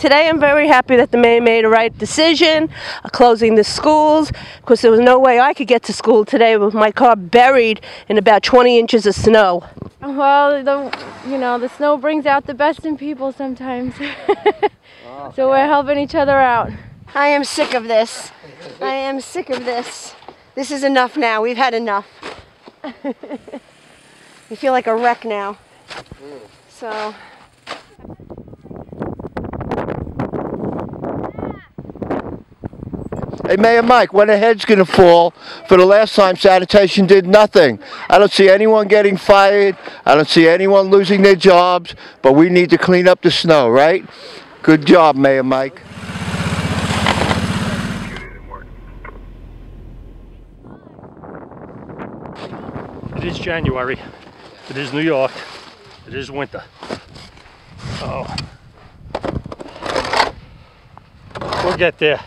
today I'm very happy that the mayor made a right decision, closing the schools, because there was no way I could get to school today with my car buried in about 20 inches of snow. Well, the snow brings out the best in people sometimes. So we're helping each other out. I am sick of this. I am sick of this. This is enough now. We've had enough. We feel like a wreck now. So. Hey, Mayor Mike, when the head's going to fall? For the last time, sanitation did nothing. I don't see anyone getting fired. I don't see anyone losing their jobs. But we need to clean up the snow, right? Good job, Mayor Mike. It is January. It is New York. It is winter. Oh. We'll get there.